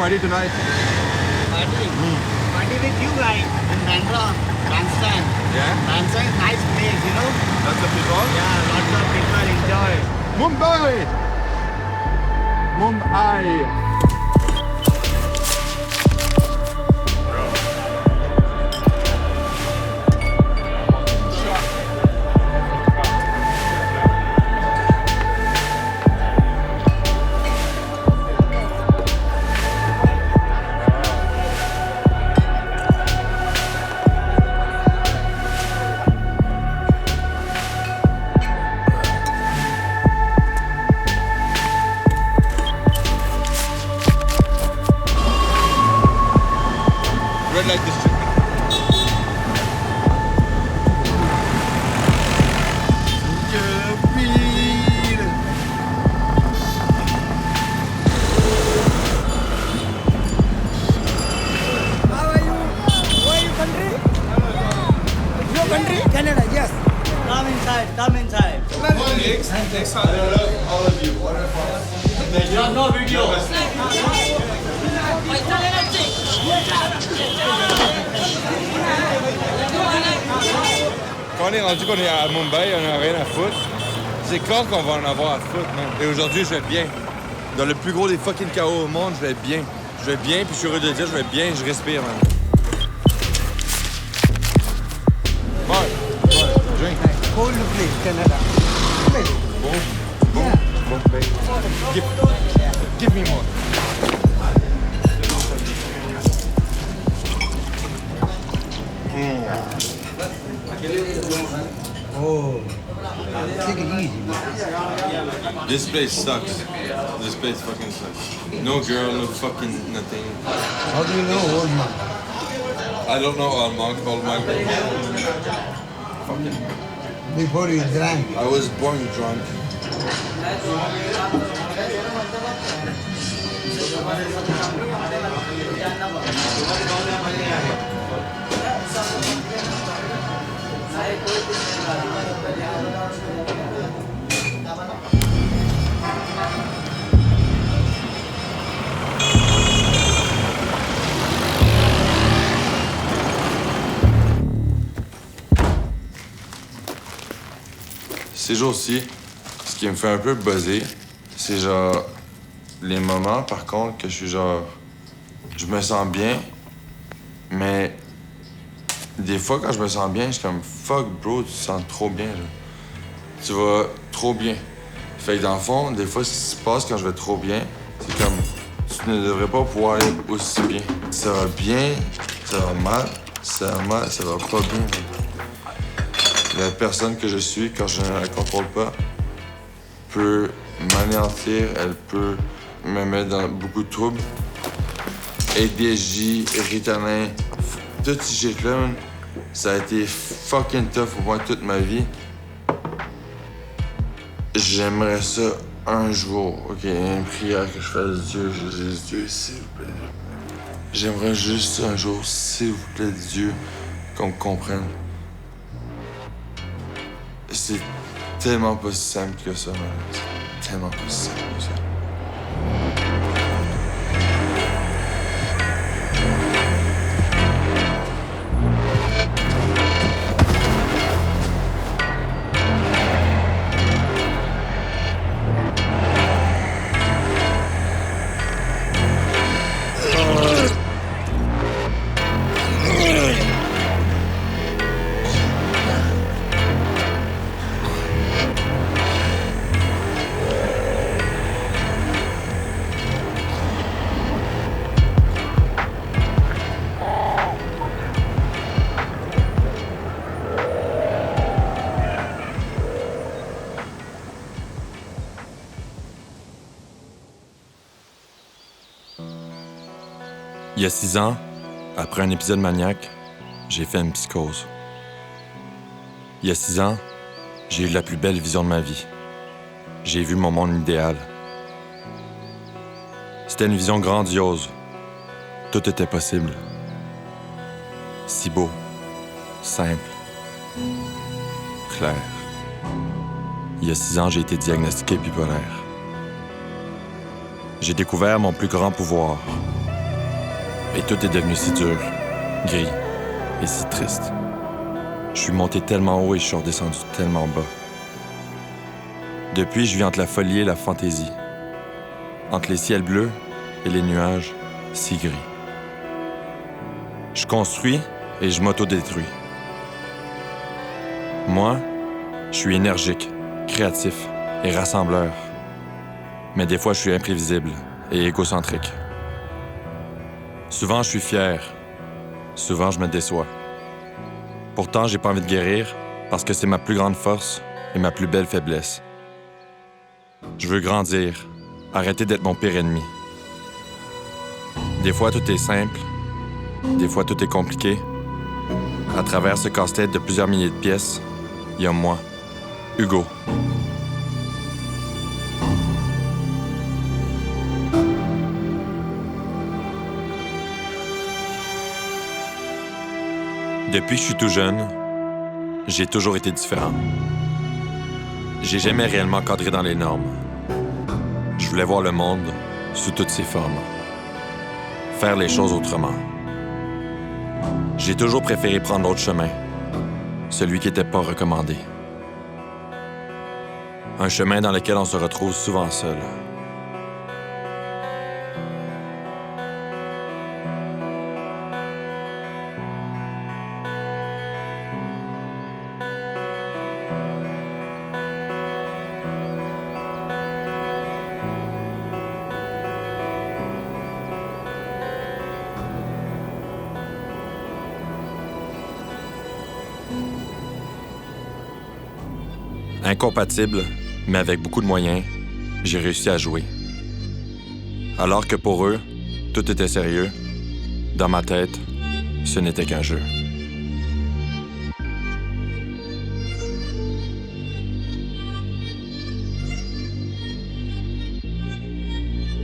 party tonight? Party. Party with you guys in Bandra, Bandstand. Yeah? Bandstand is nice place, you know? Lots of people? Yeah, lots of people enjoy. Mumbai! Mumbai! Red light district. How are you? Where you country? Your country? Canada, yes. Come inside, come inside. Next time. I love all of you. No video. Quand on est rendu qu'on est à Mumbai, on n'a rien à foutre. C'est quand qu'on va en avoir à foutre, man. Et aujourd'hui, je vais bien. Dans le plus gros des fucking chaos au monde, je vais bien. Je vais bien, puis je suis heureux de le dire, je vais bien, je respire, man. Ouais, drink. Cold place, Canada. Boom, baby. Give me more. Oh, take it easy. This place sucks. This place fucking sucks. No girl, no fucking nothing. How do you know old man? I don't know old monk. Fucking. Before you drank. I was born drunk. Ces jours-ci, ce qui me fait un peu buzzer, c'est genre les moments, par contre, que je suis genre... Je me sens bien, mais des fois, quand je me sens bien, je suis comme « Fuck, bro, tu te sens trop bien, là. Tu vas trop bien. » Fait que dans le fond, des fois, ce qui se passe quand je vais trop bien, c'est comme tu ne devrais pas pouvoir aller aussi bien. Ça va bien, ça va mal, ça va mal, ça va pas bien. La personne que je suis, quand je ne la contrôle pas, peut m'anéantir, elle peut me mettre dans beaucoup de troubles. ADHD, Ritalin, tout ce shit-là, ça a été fucking tough pour moi toute ma vie. J'aimerais ça un jour, OK, une prière que je fasse Dieu, je dise Dieu, s'il vous plaît. J'aimerais juste un jour, s'il vous plaît, Dieu, qu'on me comprenne. C'est tellement pas si simple que ça, man. C'est tellement pas si simple que ça. Il y a 6 ans, après un épisode maniaque, j'ai fait une psychose. Il y a 6 ans, j'ai eu la plus belle vision de ma vie. J'ai vu mon monde idéal. C'était une vision grandiose. Tout était possible. Si beau, simple, clair. Il y a 6 ans, j'ai été diagnostiqué bipolaire. J'ai découvert mon plus grand pouvoir, Et tout est devenu si dur, gris et si triste. Je suis monté tellement haut et je suis redescendu tellement bas. Depuis, je vis entre la folie et la fantaisie. Entre les ciels bleus et les nuages si gris. Je construis et je m'autodétruis. Moi, je suis énergique, créatif et rassembleur. Mais des fois, je suis imprévisible et égocentrique. Souvent, je suis fier. Souvent, je me déçois. Pourtant, j'ai pas envie de guérir parce que c'est ma plus grande force et ma plus belle faiblesse. Je veux grandir, arrêter d'être mon pire ennemi. Des fois, tout est simple. Des fois, tout est compliqué. À travers ce casse-tête de plusieurs milliers de pièces, il y a moi, Hugo. Depuis que je suis tout jeune, j'ai toujours été différent. J'ai jamais réellement cadré dans les normes. Je voulais voir le monde sous toutes ses formes. Faire les choses autrement. J'ai toujours préféré prendre l'autre chemin, celui qui n'était pas recommandé. Un chemin dans lequel on se retrouve souvent seul. Incompatible, mais avec beaucoup de moyens, j'ai réussi à jouer. Alors que pour eux, tout était sérieux, dans ma tête, ce n'était qu'un jeu.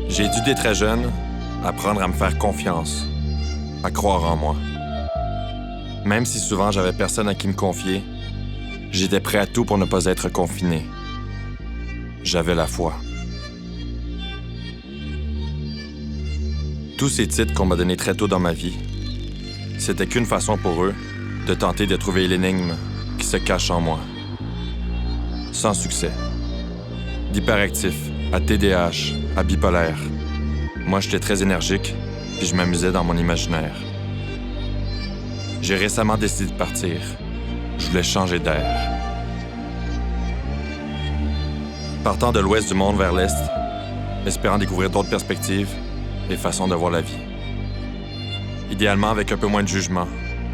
J'ai dû, dès très jeune, apprendre à me faire confiance, à croire en moi. Même si souvent j'avais personne à qui me confier, j'étais prêt à tout pour ne pas être confiné. J'avais la foi. Tous ces titres qu'on m'a donnés très tôt dans ma vie, c'était qu'une façon pour eux de tenter de trouver l'énigme qui se cache en moi. Sans succès. D'hyperactif à TDAH à bipolaire. Moi, j'étais très énergique, puis je m'amusais dans mon imaginaire. J'ai récemment décidé de partir. Je voulais changer d'air. Partant de l'ouest du monde vers l'est, espérant découvrir d'autres perspectives et façons de voir la vie. Idéalement avec un peu moins de jugement,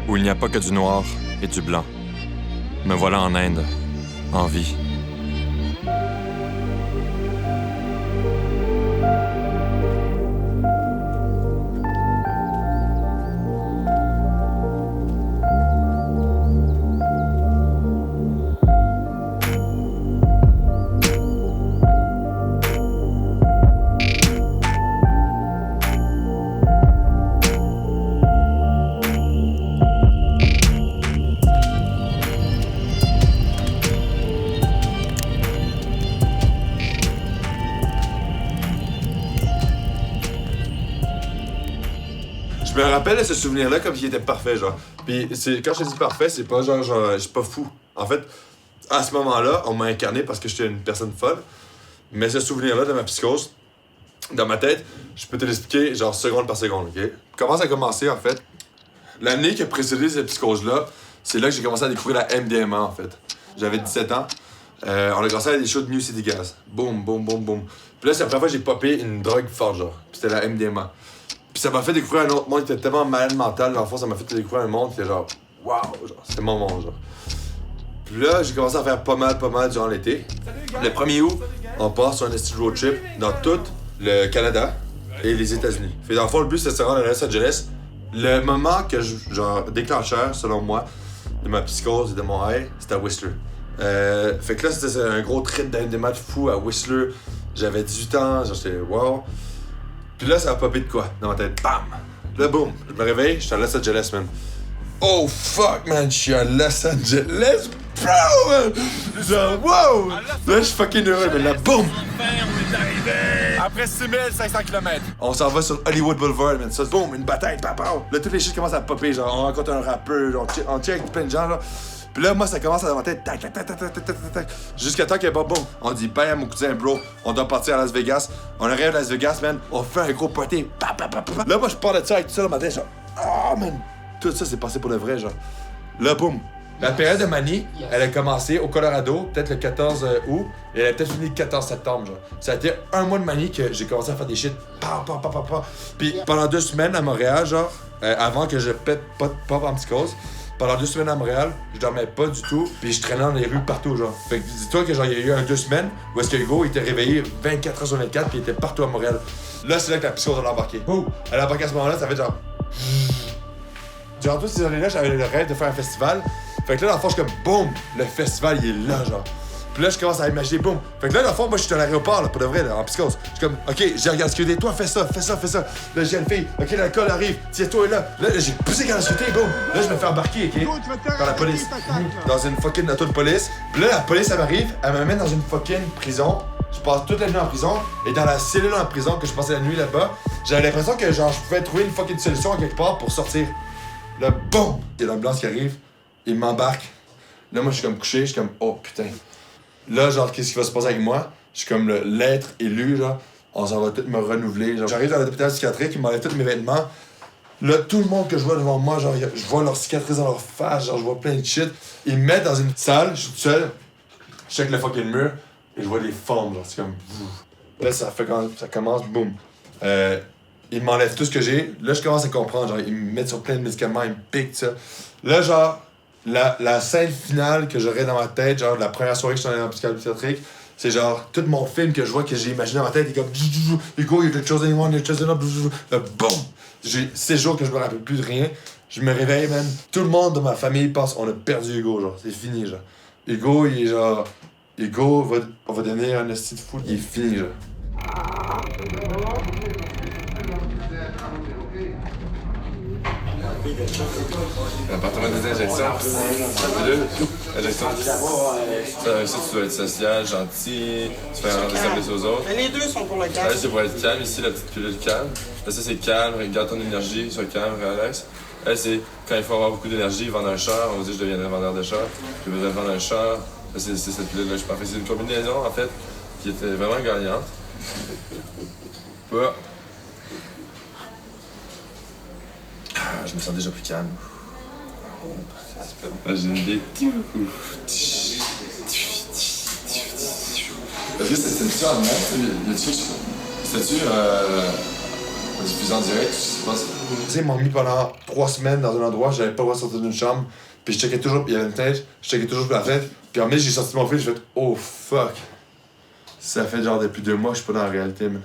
où il n'y a pas que du noir et du blanc. Me voilà en Inde, en vie. Je me rappelle de ce souvenir-là comme s'il était parfait, genre. Puis quand je te dis parfait, c'est pas genre je suis pas fou. En fait, à ce moment-là, on m'a incarné parce que j'étais une personne folle. Mais ce souvenir-là de ma psychose, dans ma tête, je peux te l'expliquer genre seconde par seconde, OK? Comment ça a commencé, en fait? L'année qui a précédé cette psychose-là, c'est là que j'ai commencé à découvrir la MDMA, en fait. J'avais 17 ans. On a commencé à des shows de New City Gas. Boum, boum, boum, boum. Puis là, c'est la première fois que j'ai popé une drogue forte, genre. Puis c'était la MDMA. Puis ça m'a fait découvrir un autre monde qui était tellement malade mental. Dans le fond, ça m'a fait découvrir un monde qui était genre, waouh, genre, c'était mon monde, genre. Puis là, j'ai commencé à faire pas mal durant l'été. Le 1er août, on part sur un road trip dans tout le Canada et les États-Unis. Fait dans le fond, le but, c'est de se rendre à Los Angeles. Le moment que genre déclencheur, selon moi, de ma psychose et de mon high, c'était à Whistler. Fait que là, c'était un gros trip d'MDMA de fou à Whistler. J'avais 18 ans, genre j'étais wow. Puis là, ça a popé de quoi dans ma tête? Bam! Là, boum! Je me réveille, je suis à Los Angeles, man. Oh fuck, man! Je suis à Los Angeles! bro, man! Genre, wow! Là, je suis fucking heureux, mais là, boum! On est arrivé! Après 6500 km. On s'en va sur Hollywood Boulevard, man. Ça, boum, une bataille, papa! Là, toutes les shit commencent à popper, genre, on rencontre un rappeur, on check plein de gens, là. Puis là, moi, ça commence dans ma tête, tac, tac, tac, tac, tac, tac, tac, tac, jusqu'à temps que, bon, on dit, bye à mon cousin, bro, on doit partir à Las Vegas. On arrive à Las Vegas, man, on fait un gros party, Là, moi, je parle de ça avec tout ça dans ma tête, genre, oh, man, tout ça, c'est passé pour le vrai, genre. Là, boum. La période de manie, elle a commencé au Colorado, peut-être le 14 août, et elle a peut-être fini le 14 septembre, genre. Ça a été un mois de manie que j'ai commencé à faire des shit, Puis pendant 2 semaines à Montréal, genre, avant que je pète pas en psychose, pendant 2 semaines à Montréal, je dormais pas du tout, puis je traînais dans les rues partout, genre. Fait que dis-toi que genre, il y a eu 2 semaines où est-ce que Hugo était réveillé 24 heures sur 24, puis il était partout à Montréal. Là, c'est là que la psychose a embarqué. Elle a embarqué à ce moment-là, ça fait genre... Durant toutes ces années-là, j'avais le rêve de faire un festival. Fait que là, dans le fond, je suis comme, boum, le festival, il est là, genre. Puis là, je commence à imaginer, boum. Fait que là, dans le fond, moi, je suis à l'aéroport, là, pour de vrai, là, en psychose. Je suis comme, OK, j'ai regardé ce toi, fais ça. Là, j'ai une fille, OK, l'alcool arrive, tiens-toi là. Là, j'ai poussé quand la boum. Là, je me fais embarquer, OK, par la police. Dans une fucking auto de police. Puis là, la police, elle m'arrive, elle m'amène dans une fucking prison. Je passe toute la nuit en prison, et dans la cellule en prison que je passais la nuit là-bas, j'avais l'impression que, genre, je pouvais trouver une fucking solution quelque part pour sortir. Là, boum! Il y a l'ambulance qui arrive, il m'embarque. Là, moi, je suis comme couché, je suis comme, oh putain. Là, genre, qu'est-ce qui va se passer avec moi? Je suis comme l'être élu, genre, on s'en va tout me renouveler. Genre, j'arrive dans l'hôpital psychiatrique, ils m'enlèvent tous mes vêtements. Là, tout le monde que je vois devant moi, genre, je vois leurs cicatrices dans leur face, genre, je vois plein de shit. Ils me mettent dans une salle, je suis tout seul, je check le fucking mur, et je vois des formes, genre, c'est comme. Là, ça fait quand ça commence, boum. Ils m'enlèvent tout ce que j'ai. Là, je commence à comprendre. Genre, ils me mettent sur plein de médicaments, ils me piquent, ça. Là, genre, la scène finale que j'aurais dans ma tête, genre, la première soirée que je suis dans l'hôpital psychiatrique, c'est genre, tout mon film que je vois, que j'ai imaginé dans ma tête, il est comme, Hugo, you're the chosen one, you're chosen up, boum! J'ai 6 jours que je me rappelle plus de rien. Je me réveille, man. Tout le monde de ma famille pense, on a perdu Hugo, genre, c'est fini, genre. Hugo, il est genre, Hugo va devenir un esti de fou, il est fini, genre. L'appartement des injections. Injection. Ça, tu dois être social, gentil, tu fais rendre des services aux autres. Les deux sont pour le Là, calme. c'est pour être calme. Ici, la petite pilule calme. Là, ça, c'est calme, garde ton énergie, sois calme, relax. Là, c'est quand il faut avoir beaucoup d'énergie, vendre un char. On dit, je deviendrai vendeur de char. J'ai besoin de vendre un char. Là, c'est cette pilule-là, je pense. C'est une combinaison, en fait, qui était vraiment gagnante. Ouais. Je me sens déjà plus calme. Là, j'ai une idée. Est-ce que c'était-tu en même? C'était-tu diffusé en direct? Je sais pas. Ils m'ont mis pendant 3 semaines dans un endroit, j'avais pas le droit de sortir d'une chambre. Puis je checkais toujours, il y avait une fenêtre, je checkais toujours pour la fenêtre. Puis en mai, j'ai sorti mon fil, j'ai fait oh fuck. Ça fait genre depuis 2 mois que je suis pas dans la réalité, man.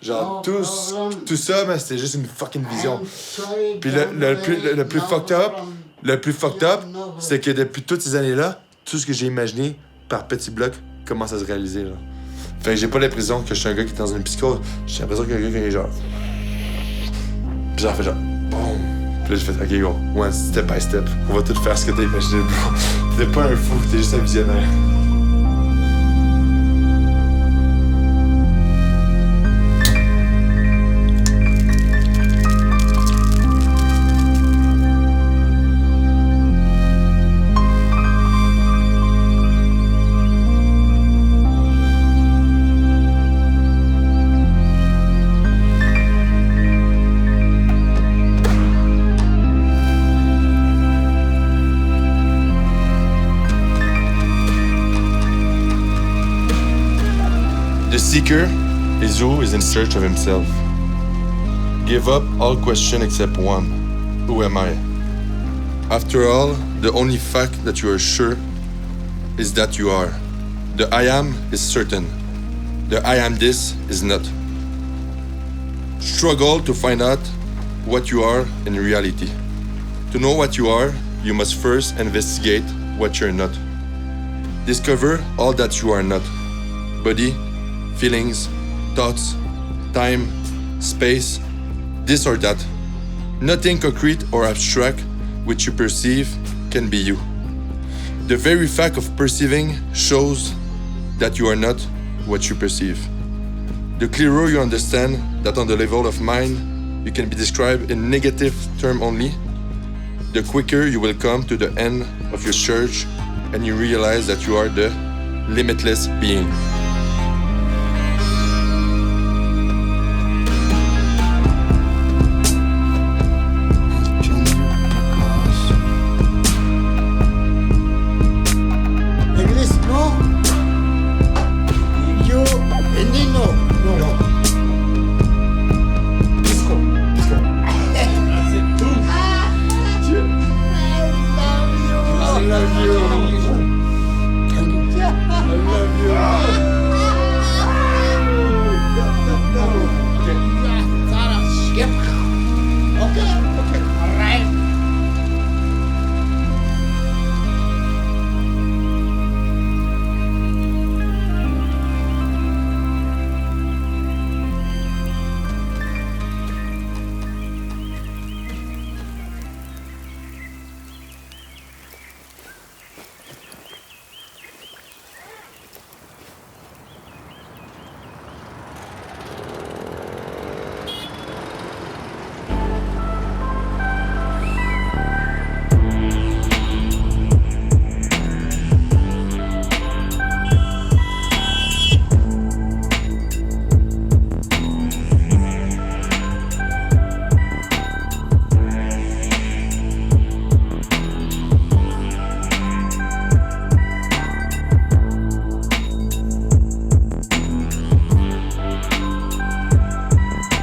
Genre tout ça, mais c'était juste une fucking vision. Puis le plus fucked up, c'est que depuis toutes ces années-là, tout ce que j'ai imaginé par petits blocs commence à se réaliser, genre. Fait que j'ai pas l'impression que je suis un gars qui est dans une psychose. J'ai l'impression qu'il y a un gars qui est genre. Puis j'en fais genre. Boum. Puis là, j'ai fait ok, go. One step by step. On va tout faire ce que t'as imaginé, bro. T'es pas un fou, t'es juste un visionnaire. The seeker is who is in search of himself. Give up all question except one. Who am I? After all, the only fact that you are sure is that you are. The I am is certain. The I am this is not. Struggle to find out what you are in reality. To know what you are, you must first investigate what you're not. Discover all that you are not. Body, feelings, thoughts, time, space, this or that. Nothing concrete or abstract which you perceive can be you. The very fact of perceiving shows that you are not what you perceive. The clearer you understand that on the level of mind you can be described in negative terms only, the quicker you will come to the end of your search and you realize that you are the limitless being. English, no. You, Hindi, no. No. Disco. Disco. I love you. Thank you. I love you. Okay. Sarah, skip. Okay. Okay. All right.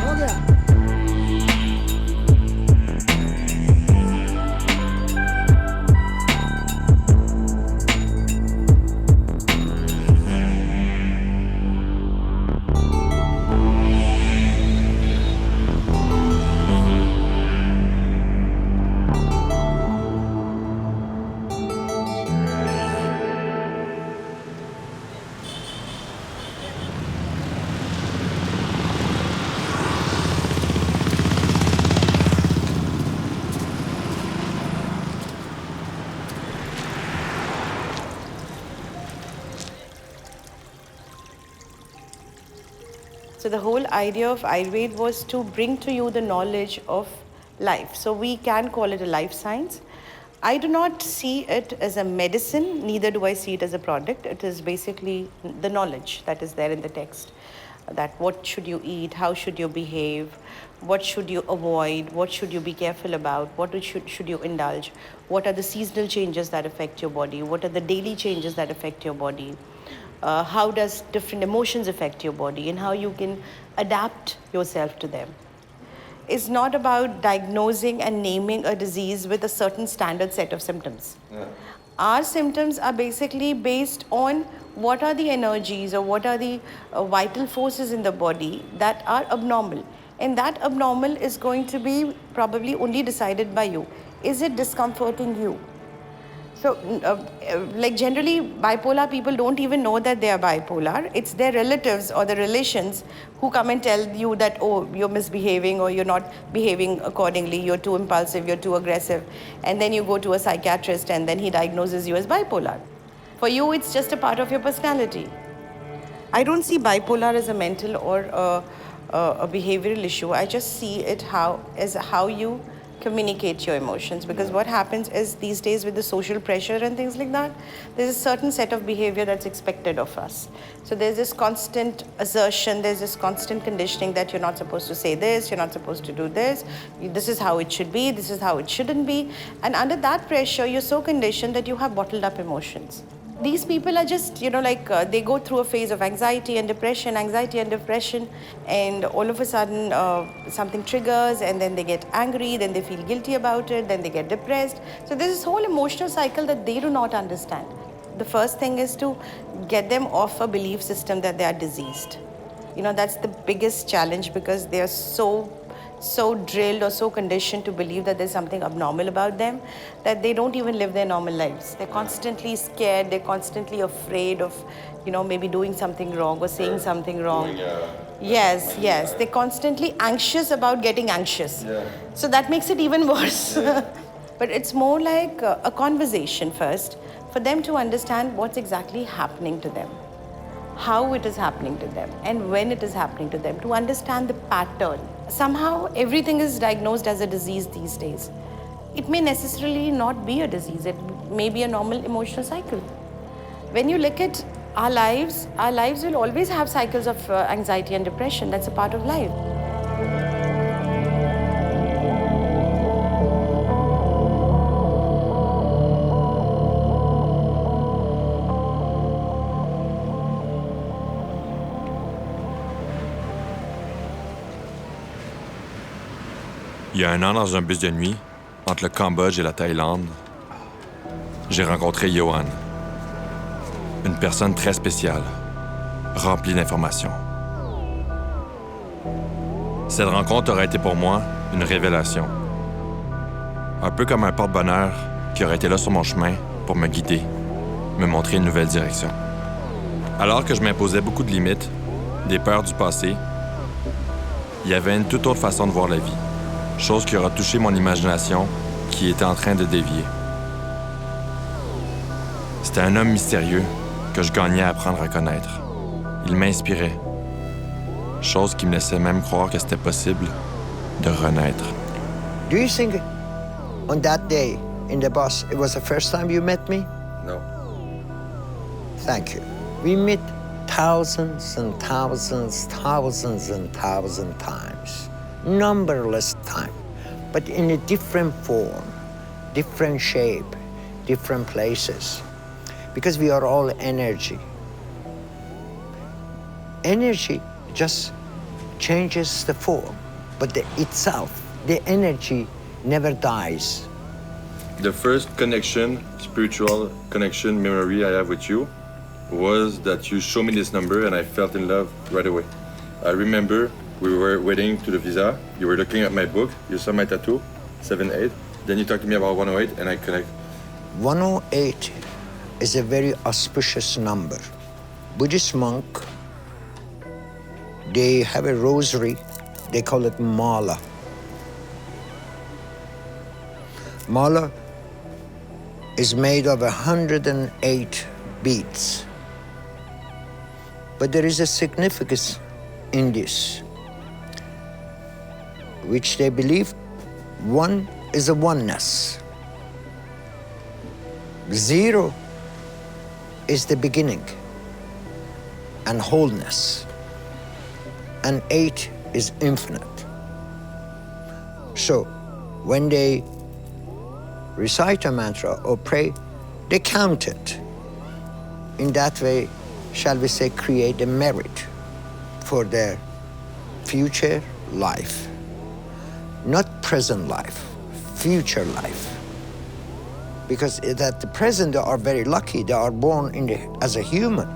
हो गया So the whole idea of Ayurveda was to bring to you the knowledge of life. So we can call it a life science. I do not see it as a medicine, neither do I see it as a product. It is basically the knowledge that is there in the text. That what should you eat, how should you behave, what should you avoid, what should you be careful about, what should you indulge, what are the seasonal changes that affect your body, what are the daily changes that affect your body. How does different emotions affect your body and how you can adapt yourself to them. It's not about diagnosing and naming a disease with a certain standard set of symptoms. Our symptoms are basically based on what are the energies or what are the vital forces in the body that are abnormal. And that abnormal is going to be probably only decided by you. Is it discomforting you? So, like generally, bipolar people don't even know that they are bipolar. It's their relatives or the relations who come and tell you that, oh, you're misbehaving or you're not behaving accordingly, you're too impulsive, you're too aggressive. And then you go to a psychiatrist and then he diagnoses you as bipolar. For you, it's just a part of your personality. I don't see bipolar as a mental or a behavioral issue. I just see it as how you communicate your emotions, because what happens is these days with the social pressure and things like that, there's a certain set of behavior that's expected of us. So there's this constant assertion, there's this constant conditioning that you're not supposed to say this, you're not supposed to do this, this is how it should be, this is how it shouldn't be. And under that pressure, you're so conditioned that you have bottled up emotions. These people are just, they go through a phase of anxiety and depression, and all of a sudden something triggers and then they get angry, then they feel guilty about it, then they get depressed. So there's this whole emotional cycle that they do not understand. The first thing is to get them off a belief system that they are diseased. That's the biggest challenge, because they are so drilled or so conditioned to believe that there's something abnormal about them that they don't even live their normal lives. They're constantly scared, they're constantly afraid of, maybe doing something wrong or saying something wrong. Yes. They're constantly anxious about getting anxious. So that makes it even worse. But it's more like a conversation first, for them to understand what's exactly happening to them, how it is happening to them, and when it is happening to them, to understand the pattern. Somehow, everything is diagnosed as a disease these days. It may necessarily not be a disease, it may be a normal emotional cycle. When you look at our lives will always have cycles of anxiety and depression. That's a part of life. Il y a un an, dans un bus de nuit, entre le Cambodge et la Thaïlande, j'ai rencontré Johan. Une personne très spéciale, remplie d'informations. Cette rencontre aurait été pour moi une révélation. Un peu comme un porte-bonheur qui aurait été là sur mon chemin pour me guider, me montrer une nouvelle direction. Alors que je m'imposais beaucoup de limites, des peurs du passé, il y avait une toute autre façon de voir la vie. Chose qui aura touché mon imagination, qui était en train de dévier. C'était un homme mystérieux que je gagnais à apprendre à connaître. Il m'inspirait. Chose qui me laissait même croire que c'était possible de renaître. Do you think on that day in the bus, it was the first time you met me? No. Thank you. We met thousands and thousands and thousands times. Numberless times, but in a different form, different shape, different places. Because we are all energy. Energy just changes the form, but the energy never dies. The first connection, spiritual connection memory I have with you was that you showed me this number and I felt in love right away. I remember we were waiting to the visa. You were looking at my book. You saw my tattoo, 7-8. Then you talked to me about 108 and I connect. 108 is a very auspicious number. Buddhist monk, they have a rosary. They call it mala. Mala is made of 108 beads. But there is a significance in this, which they believe one is a oneness. 0 is the beginning and wholeness, and 8 is infinite. So when they recite a mantra or pray, they count it. In that way, shall we say, create a merit for their future life. Not present life, future life. Because at the present, they are very lucky. They are born as a human.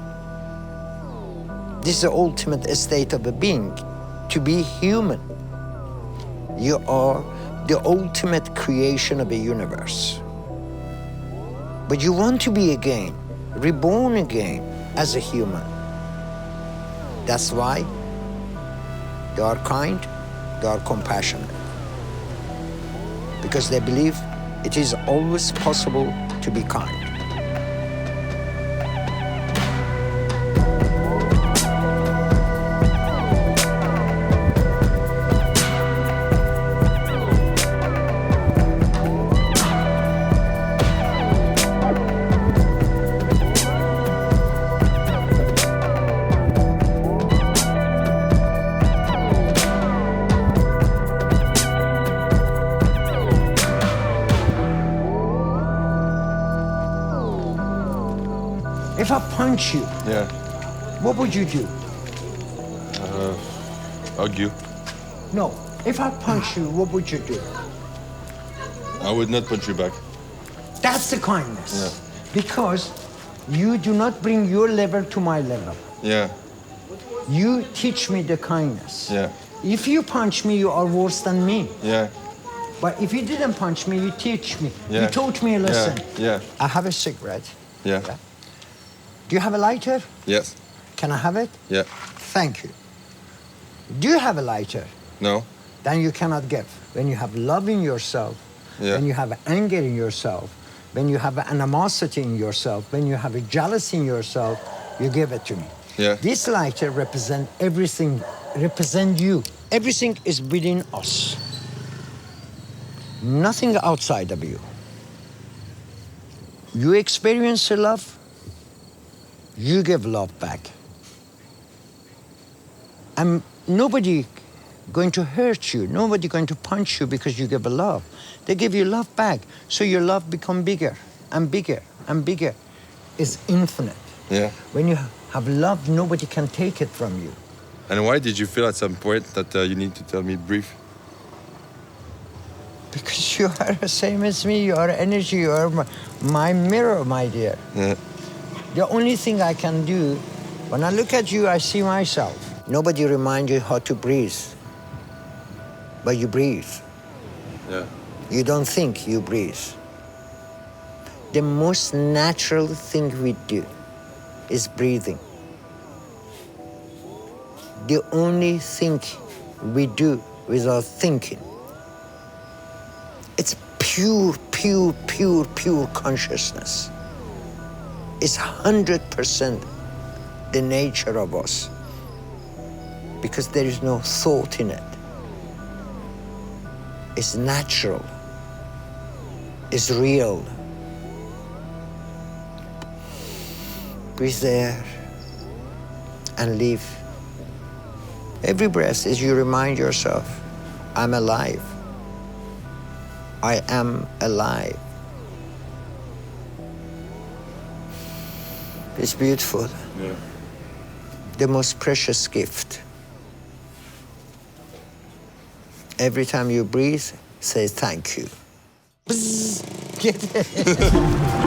This is the ultimate state of a being, to be human. You are the ultimate creation of a universe. But you want to be again, reborn again as a human. That's why they are kind, they are compassionate. Because they believe it is always possible to be kind. If I punch you, Yeah. what would you do? Hug you. No, if I punch you, what would you do? I would not punch you back. That's the kindness. Yeah. Because you do not bring your level to my level. Yeah. You teach me the kindness. Yeah. If you punch me, you are worse than me. Yeah. But if you didn't punch me, you teach me. Yeah. You taught me a lesson. Yeah. I have a cigarette. Yeah. Do you have a lighter? Yes. Can I have it? Yeah. Thank you. Do you have a lighter? No. Then you cannot give. When you have love in yourself, Yeah. when you have anger in yourself, when you have animosity in yourself, when you have a jealousy in yourself, you give it to me. Yeah. This lighter represent everything, represent you. Everything is within us. Nothing outside of you. You experience love, you give love back. And nobody going to hurt you, nobody going to punch you because you give a love. They give you love back, so your love become bigger and bigger and bigger. It's infinite. Yeah. When you have love, nobody can take it from you. And why did you feel at some point that you need to tell me brief? Because you are the same as me, you are energy, you are my mirror, my dear. Yeah. The only thing I can do, when I look at you, I see myself. Nobody reminds you how to breathe, but you breathe. Yeah. You don't think, you breathe. The most natural thing we do is breathing. The only thing we do without thinking. It's pure, pure, pure, pure consciousness. It's 100% the nature of us, because there is no thought in it. It's natural. It's real. Breathe there and live. Every breath is you remind yourself, I'm alive. I am alive. It's beautiful. Yeah. The most precious gift. Every time you breathe, say thank you. Bzz. Get it?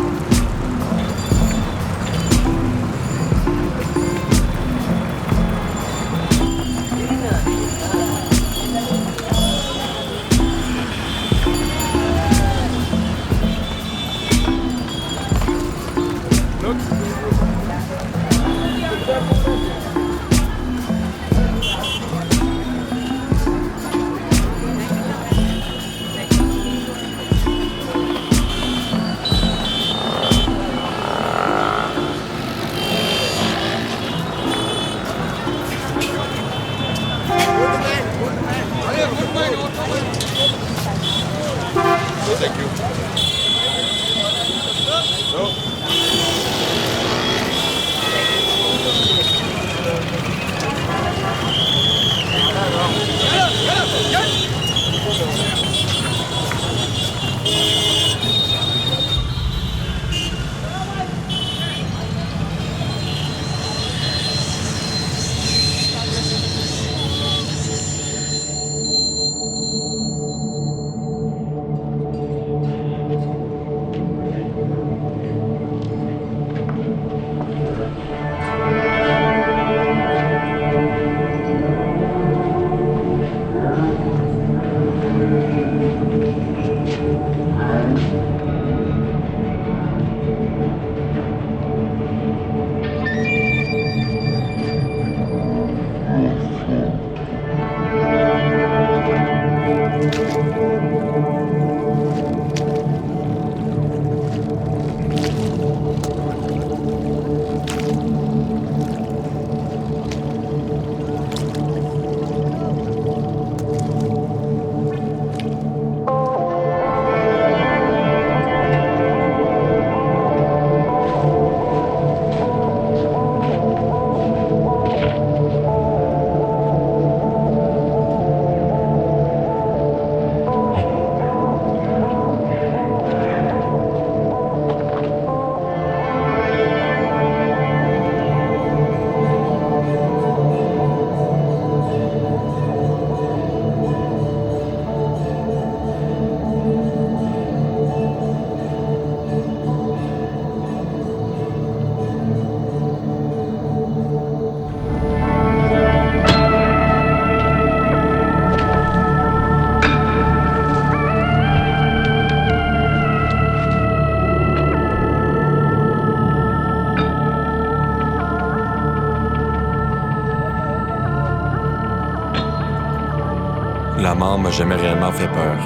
La mort m'a jamais réellement fait peur.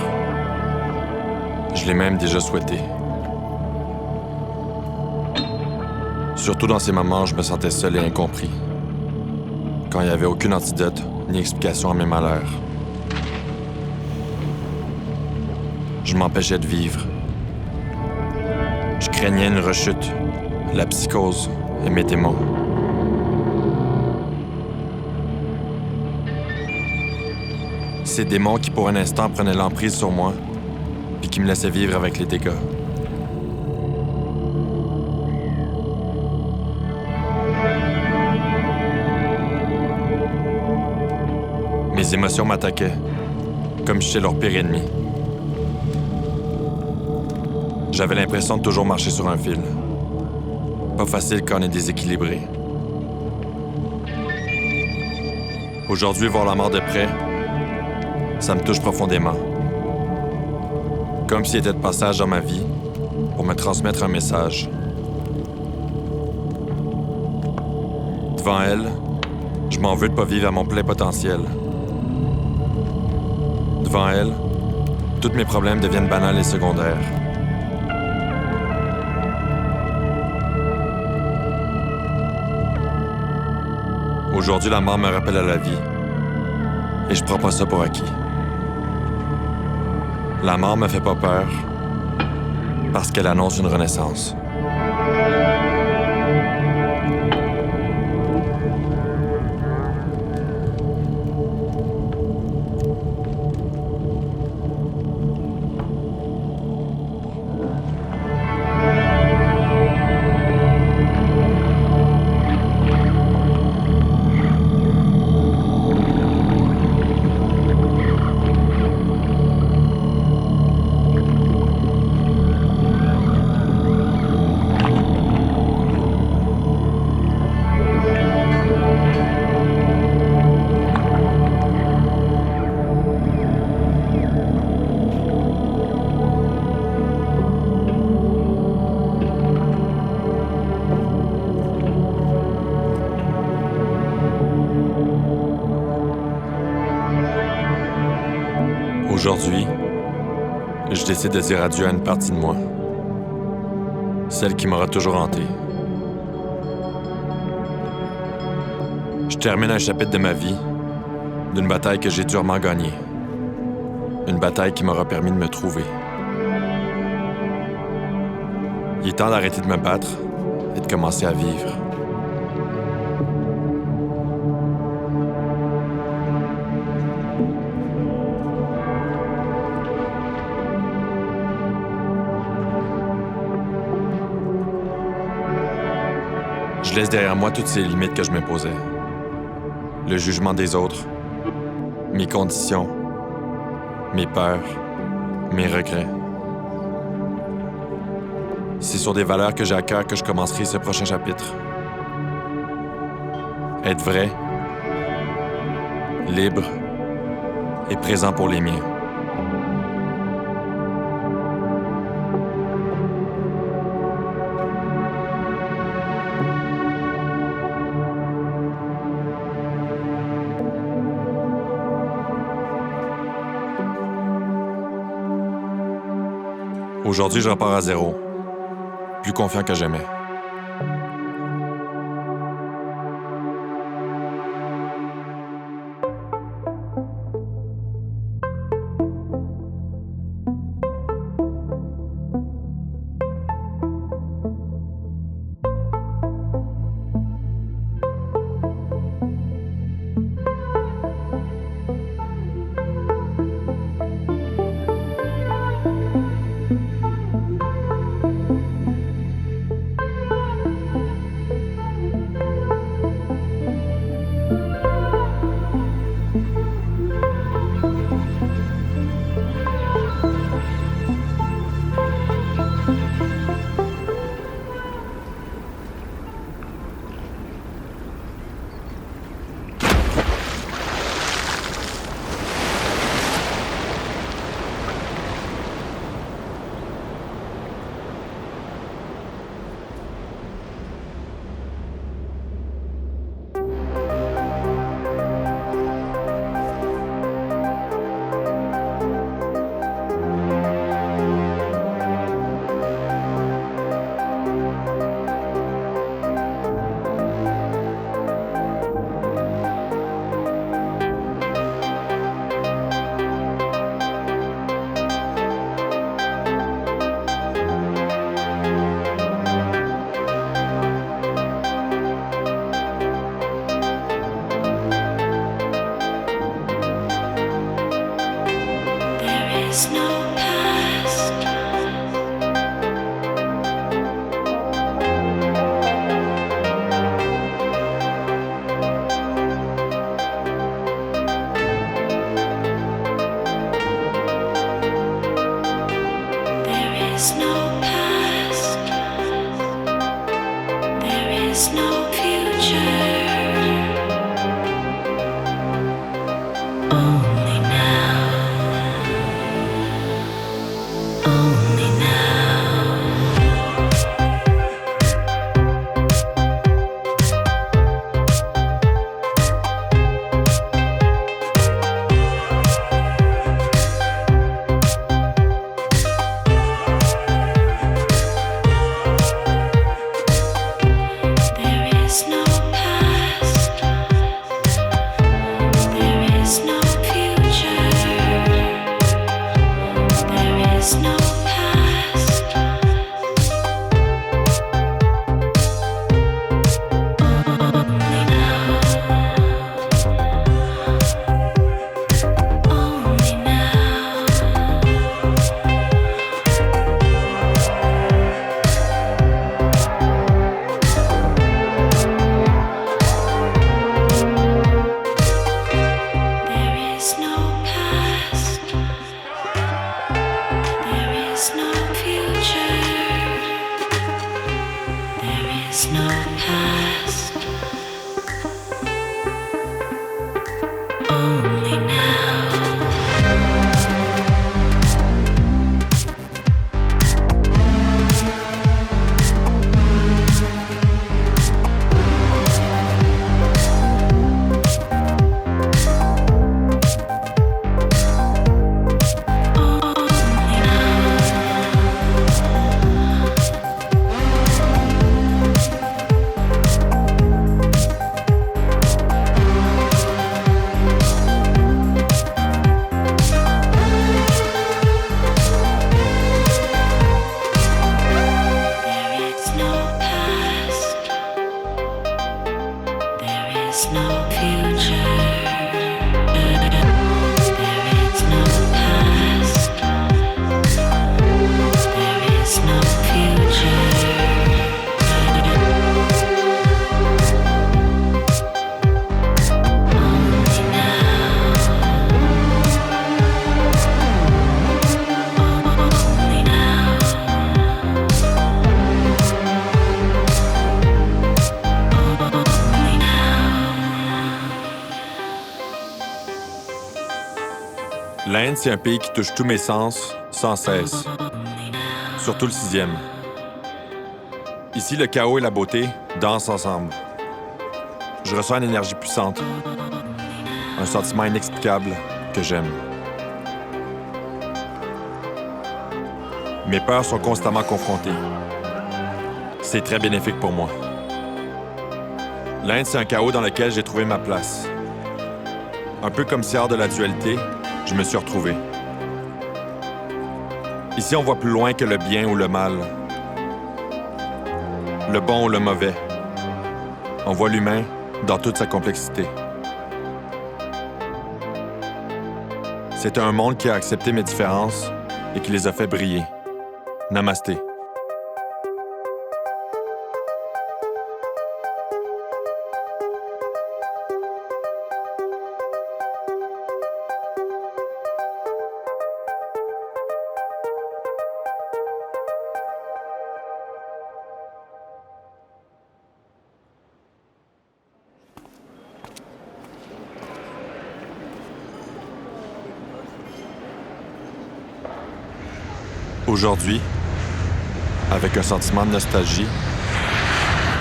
Je l'ai même déjà souhaité. Surtout dans ces moments où je me sentais seul et incompris. Quand il n'y avait aucun antidote ni explication à mes malheurs. Je m'empêchais de vivre. Je craignais une rechute, la psychose et mes démons. Ces démons qui pour un instant prenaient l'emprise sur moi, puis qui me laissaient vivre avec les dégâts. Mes émotions m'attaquaient, comme j'étais leur pire ennemi. J'avais l'impression de toujours marcher sur un fil. Pas facile quand on est déséquilibré. Aujourd'hui, voir la mort de près, ça me touche profondément. Comme s'il était de passage dans ma vie pour me transmettre un message. Devant elle, je m'en veux de pas vivre à mon plein potentiel. Devant elle, tous mes problèmes deviennent banals et secondaires. Aujourd'hui, la mort me rappelle à la vie. Et je prends pas ça pour acquis. La mort me fait pas peur parce qu'elle annonce une renaissance. Aujourd'hui, je décide de dire adieu à une partie de moi. Celle qui m'aura toujours hanté. Je termine un chapitre de ma vie, d'une bataille que j'ai durement gagnée. Une bataille qui m'aura permis de me trouver. Il est temps d'arrêter de me battre et de commencer à vivre. Je laisse derrière moi toutes ces limites que je m'imposais. Le jugement des autres, mes conditions, mes peurs, mes regrets. C'est sur des valeurs que j'ai à cœur que je commencerai ce prochain chapitre. Être vrai, libre et présent pour les miens. Aujourd'hui, je repars à zéro, plus confiant que jamais. is no past. There is no future. Only now. Only now. There is no past. There is no future. There is no past. Only now. Only now. There is no past. There is no future. There is no past. Only now. Only There is no past. There is no future. There is no past. There is no future. Only now. Only now. Only now. L'Inde, c'est un pays qui touche tous mes sens, sans cesse. Surtout le 6e. Ici, le chaos et la beauté dansent ensemble. Je ressens une énergie puissante, un sentiment inexplicable que j'aime. Mes peurs sont constamment confrontées. C'est très bénéfique pour moi. L'Inde, c'est un chaos dans lequel j'ai trouvé ma place. Un peu comme si hors de la dualité, je me suis retrouvé. Ici, on voit plus loin que le bien ou le mal, le bon ou le mauvais. On voit l'humain dans toute sa complexité. C'est un monde qui a accepté mes différences et qui les a fait briller. Namasté. Aujourd'hui, avec un sentiment de nostalgie,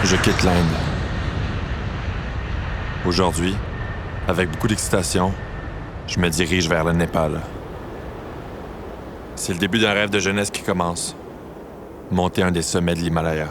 je quitte l'Inde. Aujourd'hui, avec beaucoup d'excitation, je me dirige vers le Népal. C'est le début d'un rêve de jeunesse qui commence. Monter un des sommets de l'Himalaya.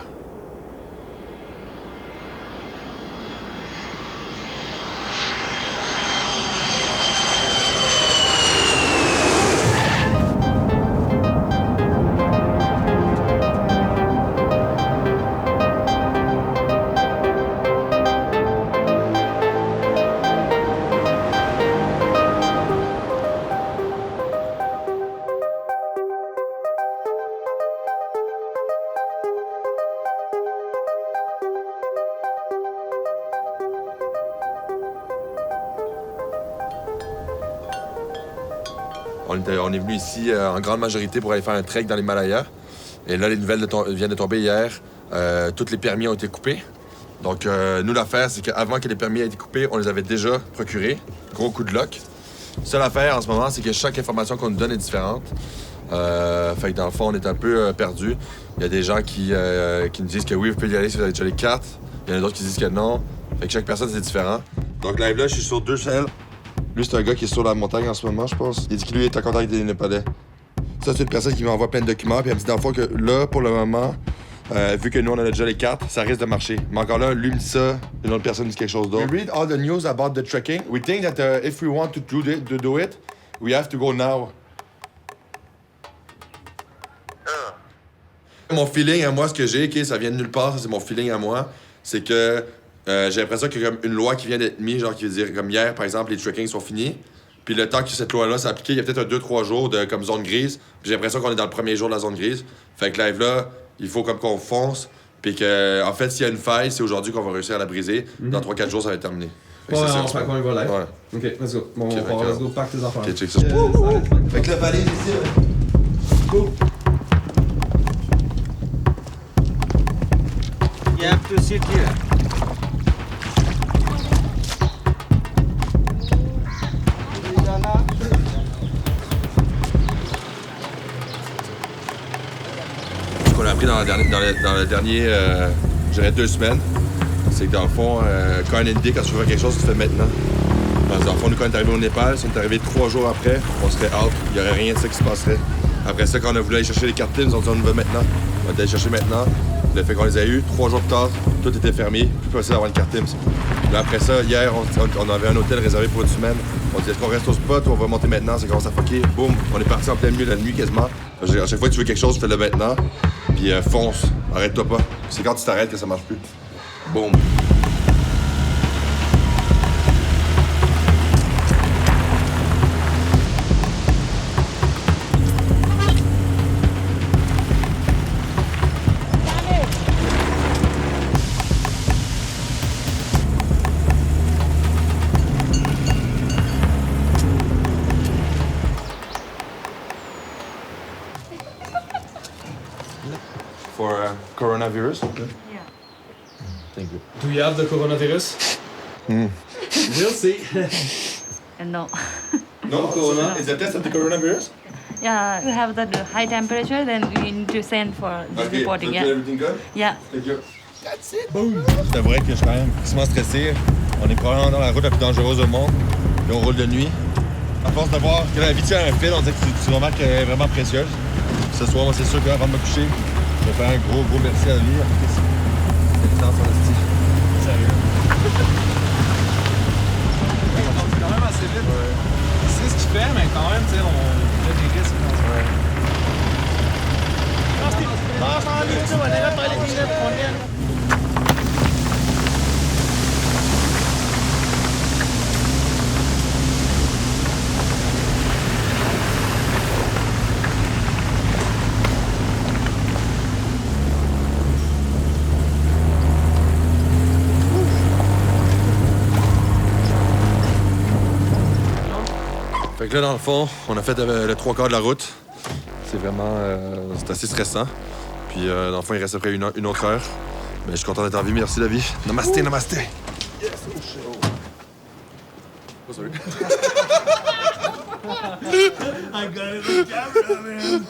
On est venu ici en grande majorité pour aller faire un trek dans l'Himalaya. Et là, les nouvelles viennent de tomber hier. Tous les permis ont été coupés. Donc, nous, l'affaire, c'est qu'avant que les permis aient été coupés, on les avait déjà procurés. Gros coup de luck. Seule affaire en ce moment, c'est que chaque information qu'on nous donne est différente. Fait que dans le fond, on est un peu perdus. Il y a des gens qui nous disent que oui, vous pouvez y aller si vous avez déjà les cartes. Il y en a d'autres qui disent que non. Fait que chaque personne, c'est différent. Donc live là, je suis sur 2 selles. Lui, c'est un gars qui est sur la montagne en ce moment, je pense. Il dit que lui est en contact avec des Népalais. Ça, c'est une personne qui m'envoie plein de documents. Puis elle me dit dans le fond que là, pour le moment, vu que nous, on a déjà les cartes, ça risque de marcher. Mais encore là, lui me dit ça, une autre personne me dit quelque chose d'autre. We read all the news about the trekking. We think that if we want to do it, we have to go now. Mon feeling à moi, ce que j'ai, okay, ça vient de nulle part, ça c'est mon feeling à moi, c'est que j'ai l'impression qu'il y a comme une loi qui vient d'être mise, genre qui veut dire comme hier, par exemple, les trekkings sont finis. Puis le temps que cette loi-là s'est appliquée, il y a peut-être 2-3 jours de comme zone grise. Puis j'ai l'impression qu'on est dans le premier jour de la zone grise. Fait que live là, il faut comme qu'on fonce. Puis que, en fait, s'il y a une faille, c'est aujourd'hui qu'on va réussir à la briser. Dans 3-4 jours, ça va être terminé. Ouais, on fait quoi, on va live? Ouais. Ok, let's go. Bon, Okay, on va let's go, pack tes affaires. Ok, check ça. Fait que le valise ici, là. Go! You have to sit here. Ce qu'on a appris dans le dernier, je dirais 2 semaines, c'est que dans le fond, quand on a une idée, quand tu veux faire quelque chose, tu le fais maintenant. Dans le fond, nous, quand on est arrivé au Népal, si on est arrivé 3 jours après, on serait out. Il n'y aurait rien de ça qui se passerait. Après ça, quand on a voulu aller chercher les cartes PIN, on dit on veut maintenant. On est allé chercher maintenant. Le fait qu'on les a eu, 3 jours plus tard, tout était fermé, plus possible d'avoir une carte PIM. Là, après ça, hier, on avait un hôtel réservé pour une semaine. On dit est-ce qu'on reste au spot ou on va monter maintenant? C'est commence à fucker. Boum, on est parti en plein milieu de la nuit quasiment. À chaque fois que tu veux quelque chose, fais-le maintenant. Puis fonce, arrête-toi pas. C'est quand tu t'arrêtes que ça marche plus. Boum. For coronavirus? Okay. Yeah. Thank you. Do you have the coronavirus? We'll see. No. No corona? Is that test of the coronavirus? Yeah, you have that high temperature, then you need to send for this reporting. Yeah. Everything good? Yeah. Thank you. That's it. Je t'avouerais que je suis quand même extrêmement stressé. On est probablement dans la route la plus dangereuse au monde. Et on roule de nuit. À force de voir que la vie tient un fil, on dirait que c'est vraiment qu'elle est vraiment précieuse. Ce soir, moi, c'est sûr qu'avant de me coucher, je vais faire un gros merci à la vie. C'est Sérieux. C'est quand même assez vite. Ouais. C'est ce qu'il fait, mais quand même, tu sais, on fait des risques. Fait que là, dans le fond, on a fait le 3/4 de la route. C'est vraiment... c'est assez stressant. Puis, dans le fond, il reste après une autre heure. Mais je suis content d'être en vie. Merci, la vie. Namasté, namasté. Yes, oh shit. Oh, sorry. I got it on camera, man.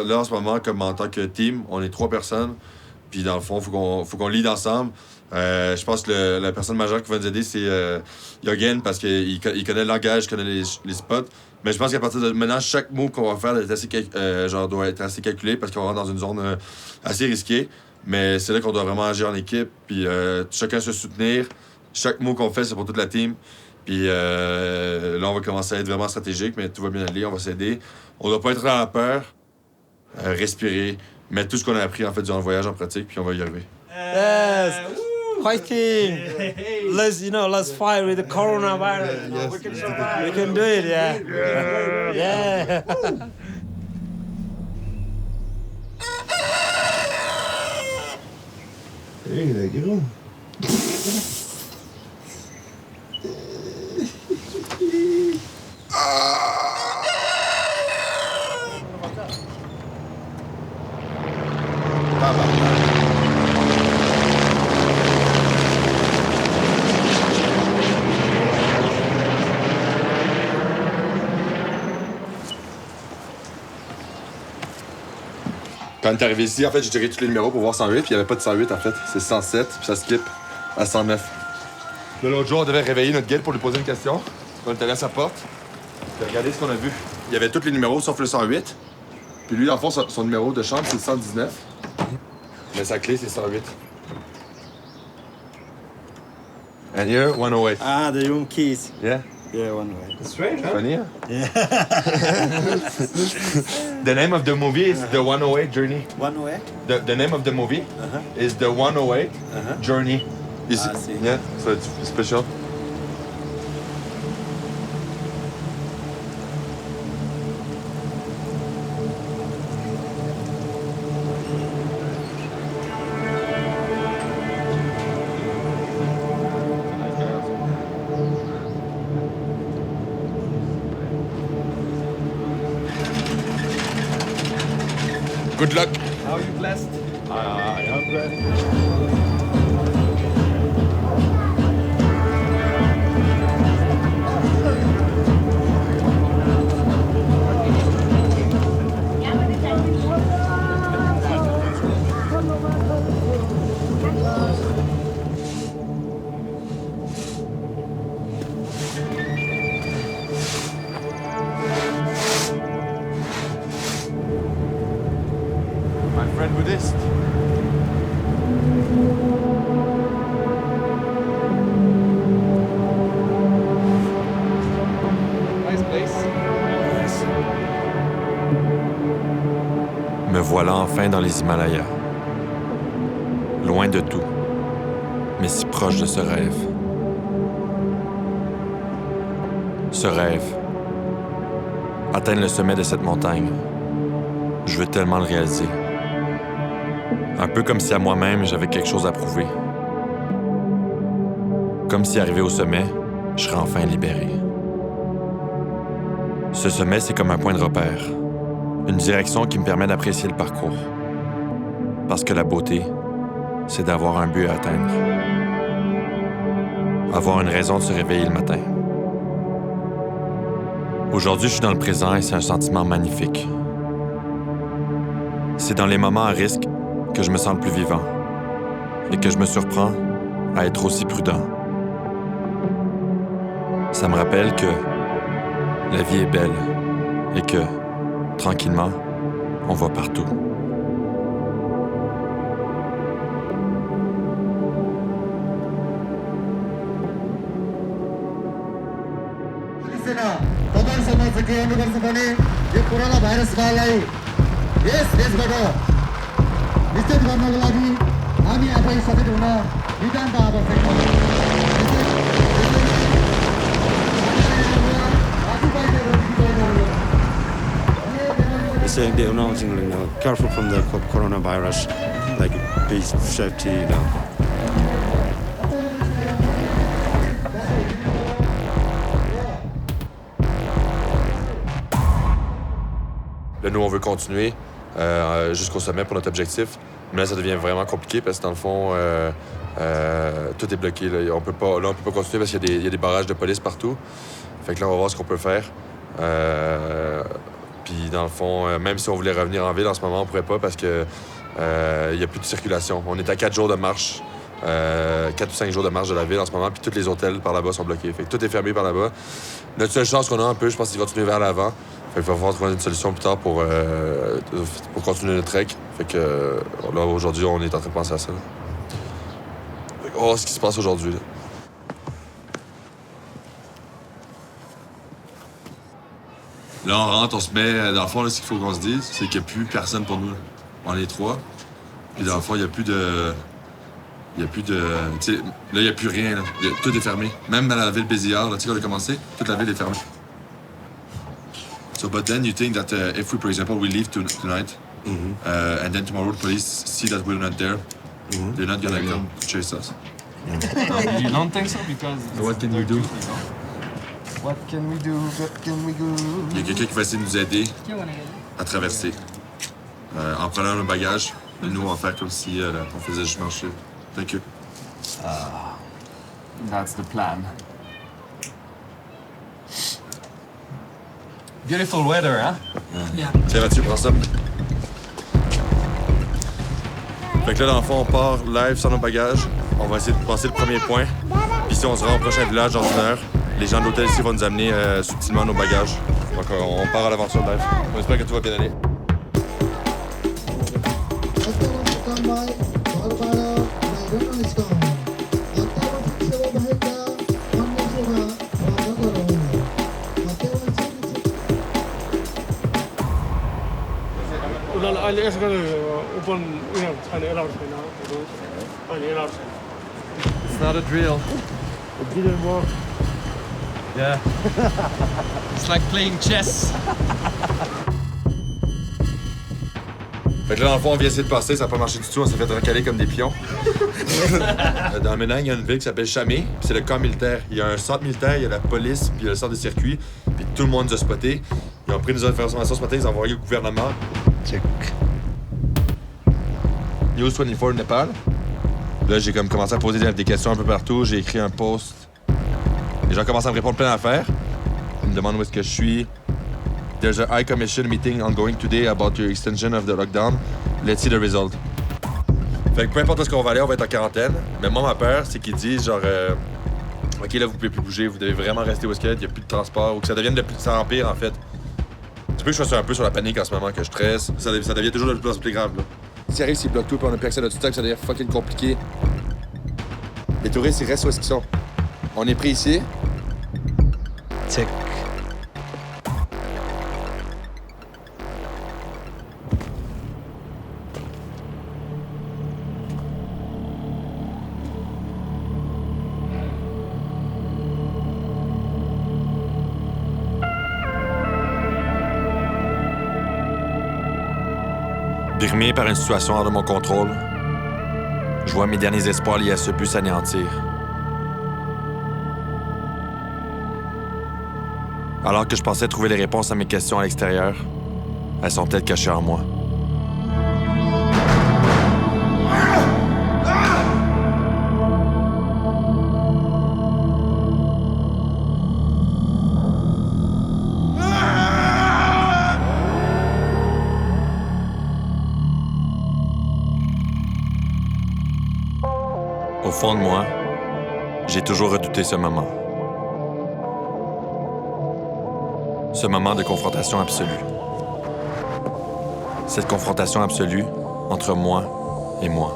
Là, en ce moment, comme en tant que team, on est 3 personnes. Puis, dans le fond, faut qu'on lead ensemble. Je pense que la personne majeure qui va nous aider, c'est Yogen, parce qu'il connaît le langage, il connaît les spots. Mais je pense qu'à partir de maintenant, chaque move qu'on va faire doit être assez calculé, parce qu'on rentre dans une zone assez risquée. Mais c'est là qu'on doit vraiment agir en équipe, puis chacun se soutenir. Chaque move qu'on fait, c'est pour toute la team. Puis là, on va commencer à être vraiment stratégique, mais tout va bien aller, on va s'aider. On doit pas être dans la peur, respirer, mettre tout ce qu'on a appris en fait durant le voyage en pratique, puis on va y arriver. Yes, fighting. Let's fight with the coronavirus. Yes, We can do it, yeah. Yeah. Hey, le gros. Quand on est arrivé ici, en fait, j'ai tiré tous les numéros pour voir 108, puis il n'y avait pas de 108, en fait. C'est 107, puis ça skip à 109. Là, l'autre jour, on devait réveiller notre guide pour lui poser une question. On était allé à sa porte. Puis regardez ce qu'on a vu. Il y avait tous les numéros sauf le 108. Puis lui, dans le fond, son numéro de chambre, c'est le 119. Mais sa clé, c'est 108. And here, 108. Ah, the room keys. Yeah. Yeah, 108. It's strange, huh? Funny, huh? The name of the movie is The 108 Journey. 108? The name of the movie is The 108 Journey. Is I see. Yeah, so it's special. Good luck. How are you blessed? I am blessed. My friend Buddhist. Nice place. Me voilà enfin dans les Himalayas. Loin de tout, mais si proche de ce rêve. Ce rêve. Atteindre le sommet de cette montagne. Je veux tellement le réaliser. Un peu comme si à moi-même, j'avais quelque chose à prouver. Comme si arrivé au sommet, je serais enfin libéré. Ce sommet, c'est comme un point de repère. Une direction qui me permet d'apprécier le parcours. Parce que la beauté, c'est d'avoir un but à atteindre. Avoir une raison de se réveiller le matin. Aujourd'hui, je suis dans le présent et c'est un sentiment magnifique. C'est dans les moments à risque que je me sens le plus vivant et que je me surprends à être aussi prudent. Ça me rappelle que la vie est belle et que, tranquillement, on va partout. तपाईँ समाजको के गर्नुपर्छ भने यो कोरोना भाइरसलाई यस देशबाट निश्चित गर्नको लागि हामी आफै सचेत हुन नितान्त आवश्यक It's they're announcing, careful from the coronavirus, like be safety, Là, nous, on veut continuer jusqu'au sommet pour notre objectif. Mais là, ça devient vraiment compliqué parce que, dans le fond, tout est bloqué. Là. On peut pas continuer parce qu'il y a des barrages de police partout. Fait que là, on va voir ce qu'on peut faire. Puis, dans le fond, même si on voulait revenir en ville en ce moment, on pourrait pas parce que il n'y a plus de circulation. On est à 4 jours de marche. 4 ou 5 jours de marche de la ville en ce moment, puis tous les hôtels par là-bas sont bloqués. Fait que tout est fermé par là-bas. Notre seule chance qu'on a un peu, je pense, c'est de continuer vers l'avant. Fait qu'il va falloir trouver une solution plus tard pour continuer notre trek. Fait que là, aujourd'hui, on est en train de penser à ça. Fait qu'on va voir ce qui se passe aujourd'hui. Là, on rentre, on se met... Dans le fond, là, ce qu'il faut qu'on se dise, c'est qu'il n'y a plus personne pour nous. Là. On est 3. Puis dans le fond, il n'y a plus de... Il n'y a plus de... Tu sais, là, il n'y a plus rien. Là. Tout est fermé. Même dans la ville Béziard, tu sais, quand on a commencé, toute la ville est fermée. So, but then you think that if we, for example, we leave tonight, and then tomorrow the police see that we're not there, they're not gonna come chase us. You don't think so? Because... So what can you do? What can we do? What can we do? Il y a quelqu'un qui va essayer de nous aider à traverser en prenant nos bagages Nous, on fait comme si on faisait juste marcher. Thank you. That's the plan. Beautiful weather, hein? Tiens, Mathieu, prends ça. Fait que là, dans le fond, on part live sans nos bagages. On va essayer de passer le premier point. Puis si on se rend au prochain village dans 1 heure, les gens de l'hôtel ici vont nous amener subtilement nos bagages. Donc on part à l'aventure live. On espère que tout va bien aller. It's not a drill. It didn't work. Yeah. It's like playing chess. Fait que là, dans le fond, on vient essayer de passer, ça n'a pas marché du tout, on s'est fait recaler comme des pions. Dans le Ménang, il y a une ville qui s'appelle Chamé, puis c'est le camp militaire. Il y a un centre militaire, il y a la police, puis il y a le centre de circuit, puis tout le monde nous a spotés. Ils ont pris nos informations ce matin, ils ont envoyé au gouvernement. Check. News 24 Népal. Là, j'ai comme commencé à poser des questions un peu partout, j'ai écrit un post. Les gens commencent à me répondre plein d'affaires. Ils me demandent où est-ce que je suis. There's a High Commission meeting ongoing today about your extension of the lockdown. Let's see the result. Fait que peu importe où est-ce qu'on va aller, on va être en quarantaine. Mais moi, ma peur, c'est qu'ils disent genre... OK, là, vous pouvez plus bouger, vous devez vraiment rester où est-ce qu'il y a, il n'y a plus de transport, ou que ça devienne de plus en pire, en fait. Tu peux que je sois un peu sur la panique en ce moment, que je stresse. Ça devient toujours de plus en plus grave, là. S'il arrive, s'ils bloquent tout, puis on a plus accès à notre stock, ça devient fucking compliqué. Les touristes, ils restent où est-ce qu'ils sont. On est pris ici. Check. Brimé par une situation hors de mon contrôle, je vois mes derniers espoirs liés à ce but s'anéantir. Alors que je pensais trouver les réponses à mes questions à l'extérieur, elles sont peut-être cachées en moi. Au fond de moi, j'ai toujours redouté ce moment. Ce moment de confrontation absolue. Cette confrontation absolue entre moi et moi.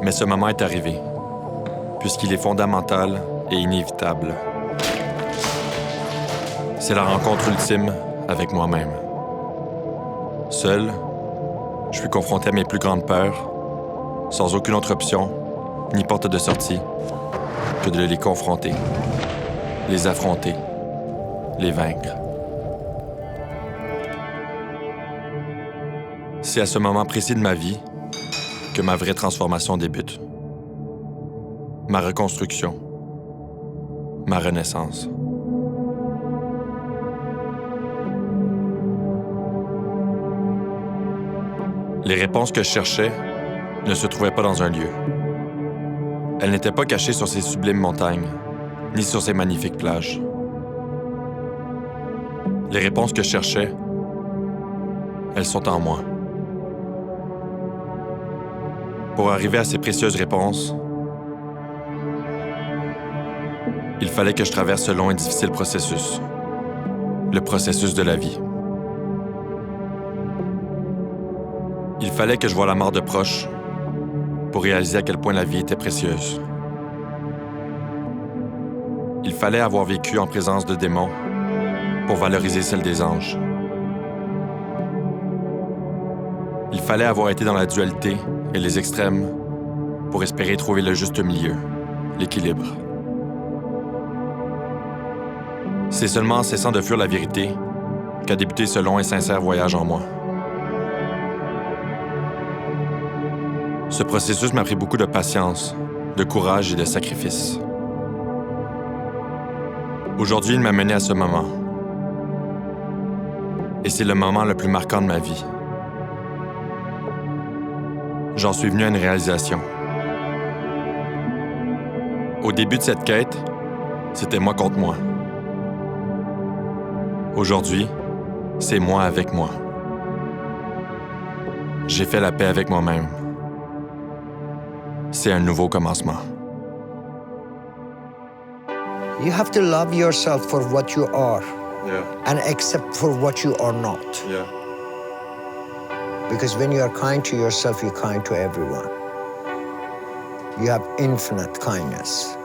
Mais ce moment est arrivé, puisqu'il est fondamental et inévitable. C'est la rencontre ultime avec moi-même. Seul, je suis confronté à mes plus grandes peurs, sans aucune autre option, ni porte de sortie, que de les confronter, les affronter, les vaincre. C'est à ce moment précis de ma vie que ma vraie transformation débute. Ma reconstruction, ma renaissance. Les réponses que je cherchais ne se trouvaient pas dans un lieu. Elles n'étaient pas cachées sur ces sublimes montagnes, ni sur ces magnifiques plages. Les réponses que je cherchais, elles sont en moi. Pour arriver à ces précieuses réponses, il fallait que je traverse ce long et difficile processus, le processus de la vie. Il fallait que je voie la mort de proche pour réaliser à quel point la vie était précieuse. Il fallait avoir vécu en présence de démons pour valoriser celle des anges. Il fallait avoir été dans la dualité et les extrêmes pour espérer trouver le juste milieu, l'équilibre. C'est seulement en cessant de fuir la vérité qu'a débuté ce long et sincère voyage en moi. Ce processus m'a pris beaucoup de patience, de courage et de sacrifice. Aujourd'hui, il m'a mené à ce moment. Et c'est le moment le plus marquant de ma vie. j'en suis venu à une réalisation. Au début de cette quête, c'était moi contre moi. Aujourd'hui, c'est moi avec moi. J'ai fait la paix avec moi-même. C'est un nouveau commencement. You have to love yourself for what you are Yeah. and accept for what you are not. Yeah. Because when you are kind to yourself, you're kind to everyone. You have infinite kindness.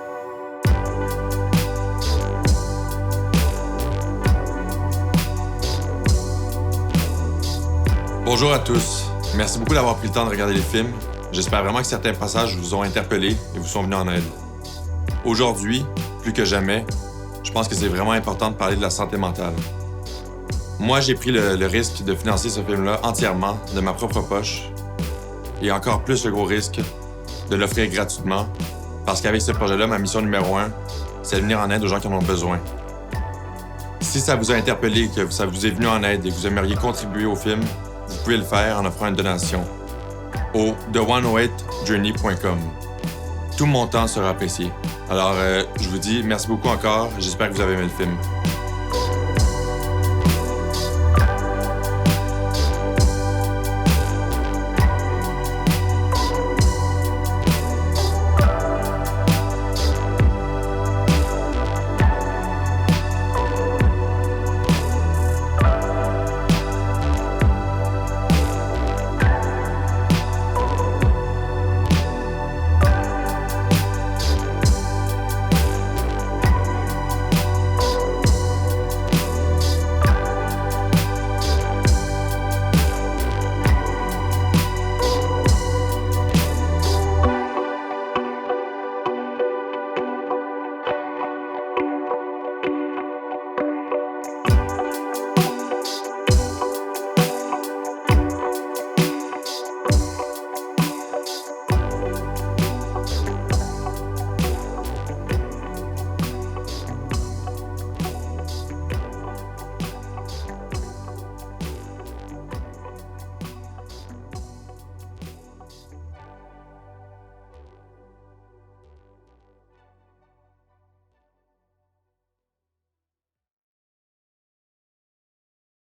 Bonjour à tous. Merci beaucoup d'avoir pris le temps de regarder les films. J'espère vraiment que certains passages vous ont interpellé et vous sont venus en aide. Aujourd'hui, plus que jamais, je pense que c'est vraiment important de parler de la santé mentale. Moi, j'ai pris le risque de financer ce film-là entièrement de ma propre poche et encore plus le gros risque de l'offrir gratuitement parce qu'avec ce projet-là, ma mission numéro 1, c'est de venir en aide aux gens qui en ont besoin. Si ça vous a interpellé, que ça vous est venu en aide et que vous aimeriez contribuer au film, vous pouvez le faire en offrant une donation au the108journey.com. Tout montant sera apprécié. Alors, je vous dis merci beaucoup encore. J'espère que vous avez aimé le film.